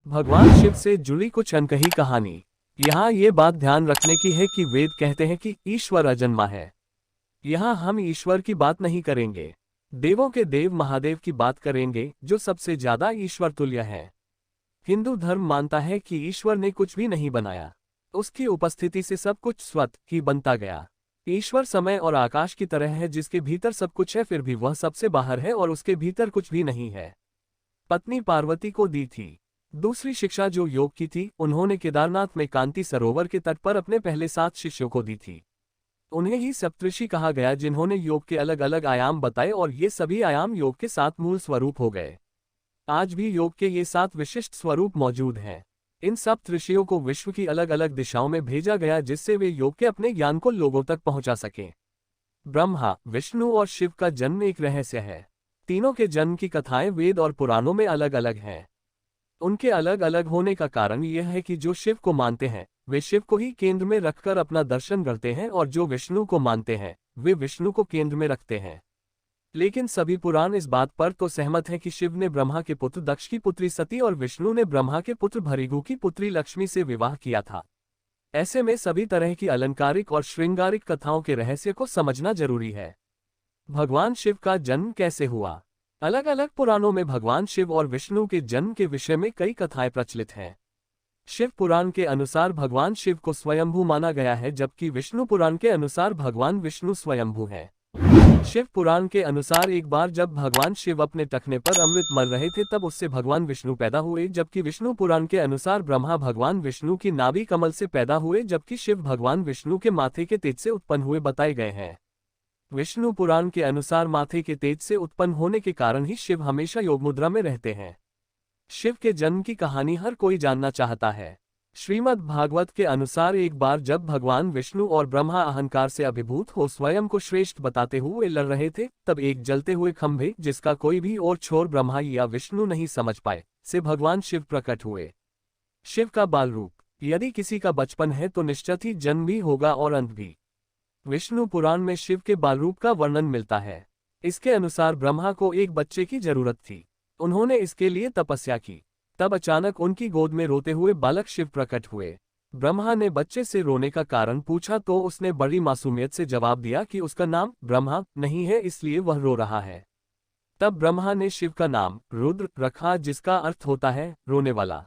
भगवान शिव से जुड़ी कुछ अनकही कहानी। यहाँ ये बात ध्यान रखने की है कि वेद कहते हैं कि ईश्वर अजन्मा है। यहाँ हम ईश्वर की बात नहीं करेंगे, देवों के देव महादेव की बात करेंगे, जो सबसे ज्यादा ईश्वर तुल्य है। हिंदू धर्म मानता है कि ईश्वर ने कुछ भी नहीं बनाया, उसकी उपस्थिति से सब कुछ स्वतः ही बनता गया। ईश्वर समय और आकाश की तरह है, जिसके भीतर सब कुछ है, फिर भी वह सबसे बाहर है और उसके भीतर कुछ भी नहीं है। पत्नी पार्वती को दी थी। दूसरी शिक्षा जो योग की थी, उन्होंने केदारनाथ में कांति सरोवर के तट पर अपने पहले 7 शिष्यों को दी थी। उन्हें ही सप्तऋषि कहा गया, जिन्होंने योग के अलग अलग आयाम बताए और ये सभी आयाम योग के 7 मूल स्वरूप हो गए। आज भी योग के ये 7 विशिष्ट स्वरूप मौजूद हैं। इन सप्तऋषियों को विश्व की अलग अलग दिशाओं में भेजा गया, जिससे वे योग के अपने ज्ञान को लोगों तक पहुंचा सकें। ब्रह्मा, विष्णु और शिव का जन्म एक रहस्य है। तीनों के जन्म की कथाएं वेद और पुराणों में अलग अलग हैं। उनके अलग अलग होने का कारण यह है कि जो शिव को मानते हैं वे शिव को ही केंद्र में रखकर अपना दर्शन करते हैं, और जो विष्णु को मानते हैं वे विष्णु को केंद्र में रखते हैं। लेकिन सभी पुराण इस बात पर तो सहमत हैं कि शिव ने ब्रह्मा के पुत्र दक्ष की पुत्री सती और विष्णु ने ब्रह्मा के पुत्र भृगु की पुत्री लक्ष्मी से विवाह किया था। ऐसे में सभी तरह की अलंकारिक और श्रृंगारिक कथाओं के रहस्य को समझना जरूरी है। भगवान शिव का जन्म कैसे हुआ? अलग अलग पुराणों में भगवान शिव और विष्णु के जन्म के विषय में कई कथाएं प्रचलित हैं। शिव पुराण के अनुसार भगवान शिव को स्वयंभू माना गया है, जबकि विष्णु पुराण के अनुसार भगवान विष्णु स्वयंभू हैं। शिव पुराण के अनुसार एक बार जब भगवान शिव अपने टखने पर अमृत मल रहे थे, तब उससे भगवान विष्णु पैदा हुए, जबकि विष्णु पुराण के अनुसार ब्रह्मा भगवान विष्णु की नाभि कमल से पैदा हुए, जबकि शिव भगवान विष्णु के माथे के तेज से उत्पन्न हुए बताए गए हैं। विष्णु पुराण के अनुसार माथे के तेज से उत्पन्न होने के कारण ही शिव हमेशा योग मुद्रा में रहते हैं। शिव के जन्म की कहानी हर कोई जानना चाहता है। श्रीमद् भागवत के अनुसार एक बार जब भगवान विष्णु और ब्रह्मा अहंकार से अभिभूत हो स्वयं को श्रेष्ठ बताते हुए लड़ रहे थे, तब एक जलते हुए खंभे, जिसका कोई भी और छोर ब्रह्मा या विष्णु नहीं समझ पाए, से भगवान शिव प्रकट हुए। शिव का बाल रूप। यदि किसी का बचपन है तो निश्चित ही जन्म भी होगा और अंत भी। विष्णु पुराण में शिव के बालरूप का वर्णन मिलता है। इसके अनुसार ब्रह्मा को एक बच्चे की जरूरत थी। उन्होंने इसके लिए तपस्या की। तब अचानक उनकी गोद में रोते हुए बालक शिव प्रकट हुए। ब्रह्मा ने बच्चे से रोने का कारण पूछा तो उसने बड़ी मासूमियत से जवाब दिया कि उसका नाम ब्रह्मा नहीं है, इसलिए वह रो रहा है। तब ब्रह्मा ने शिव का नाम रुद्र रखा, जिसका अर्थ होता है रोने वाला।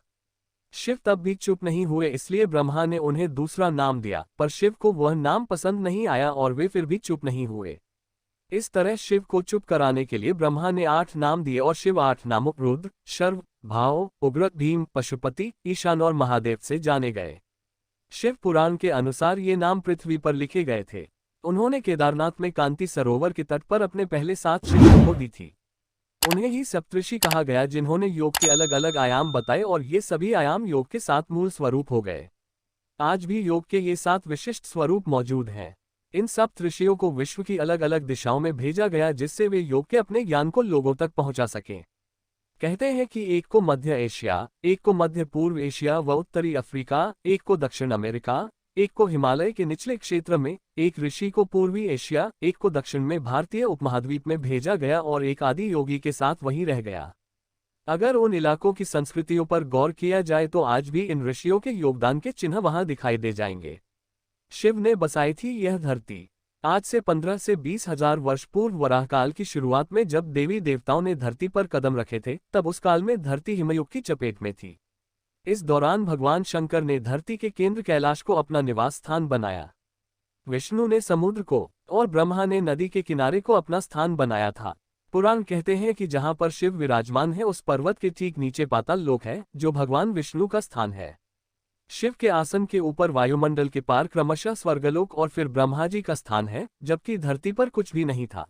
शिव तब भी चुप नहीं हुए, इसलिए ब्रह्मा ने उन्हें दूसरा नाम दिया, पर शिव को वह नाम पसंद नहीं आया और वे फिर भी चुप नहीं हुए। इस तरह शिव को चुप कराने के लिए ब्रह्मा ने 8 नाम दिए और शिव 8 नामों रुद्र, शर्व, भाव, उग्र, भीम, पशुपति, ईशान और महादेव से जाने गए। शिव पुराण के अनुसार ये नाम पृथ्वी पर लिखे गए थे। उन्होंने केदारनाथ में कांति सरोवर के तट पर अपने पहले 7 शिष्यों को दी थी। उन्हें ही सप्तऋषि कहा गया, जिन्होंने योग के अलग अलग आयाम बताए और ये सभी आयाम योग के 7 मूल स्वरूप हो गए। आज भी योग के ये 7 विशिष्ट स्वरूप मौजूद हैं। इन सप्तऋषियों को विश्व की अलग अलग दिशाओं में भेजा गया, जिससे वे योग के अपने ज्ञान को लोगों तक पहुंचा सकें। कहते हैं कि एक को मध्य एशिया, एक को मध्य पूर्व एशिया व उत्तरी अफ्रीका, एक को दक्षिण अमेरिका, एक को हिमालय के निचले क्षेत्र में, एक ऋषि को पूर्वी एशिया, एक को दक्षिण में भारतीय उपमहाद्वीप में भेजा गया और एक आदि योगी के साथ वहीं रह गया। अगर उन इलाकों की संस्कृतियों पर गौर किया जाए तो आज भी इन ऋषियों के योगदान के चिन्ह वहां दिखाई दे जाएंगे। शिव ने बसाई थी यह धरती। आज से 15 से 20 हजार वर्ष पूर्व वराहकाल की शुरुआत में जब देवी देवताओं ने धरती पर कदम रखे थे, तब उस काल में धरती हिमयुग की चपेट में थी। इस दौरान भगवान शंकर ने धरती के केंद्र कैलाश को अपना निवास स्थान बनाया। विष्णु ने समुद्र को और ब्रह्मा ने नदी के किनारे को अपना स्थान बनाया था। पुराण कहते हैं कि जहां पर शिव विराजमान है, उस पर्वत के ठीक नीचे पाताल लोक है, जो भगवान विष्णु का स्थान है। शिव के आसन के ऊपर वायुमंडल के पार क्रमशः स्वर्गलोक और फिर ब्रह्मा जी का स्थान है, जबकि धरती पर कुछ भी नहीं था।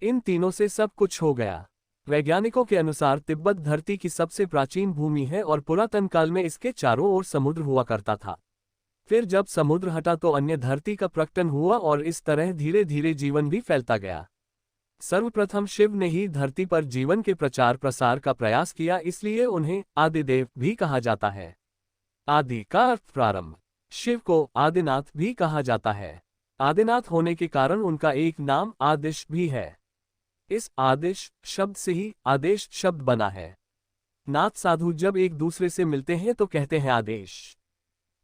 इन तीनों से सब कुछ हो गया। वैज्ञानिकों के अनुसार तिब्बत धरती की सबसे प्राचीन भूमि है और पुरातन काल में इसके चारों ओर समुद्र हुआ करता था। फिर जब समुद्र हटा तो अन्य धरती का प्रकटन हुआ और इस तरह धीरे धीरे जीवन भी फैलता गया। सर्वप्रथम शिव ने ही धरती पर जीवन के प्रचार प्रसार का प्रयास किया, इसलिए उन्हें आदिदेव भी कहा जाता है। आदि का अर्थ प्रारंभ। शिव को आदिनाथ भी कहा जाता है। आदिनाथ होने के कारण उनका एक नाम आदिश भी है। इस आदेश शब्द से ही आदेश शब्द बना है। नाथ साधु जब एक दूसरे से मिलते हैं तो कहते हैं आदेश।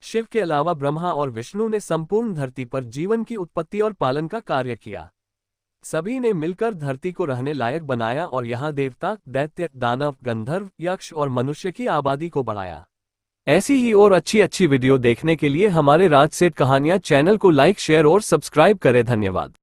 शिव के अलावा ब्रह्मा और विष्णु ने संपूर्ण धरती पर जीवन की उत्पत्ति और पालन का कार्य किया। सभी ने मिलकर धरती को रहने लायक बनाया और यहाँ देवता, दैत्य, दानव, गंधर्व, यक्ष और मनुष्य की आबादी को बढ़ाया। ऐसी ही और अच्छी अच्छी वीडियो देखने के लिए हमारे राज सेठ कहानियां चैनल को लाइक, शेयर और सब्सक्राइब करें। धन्यवाद।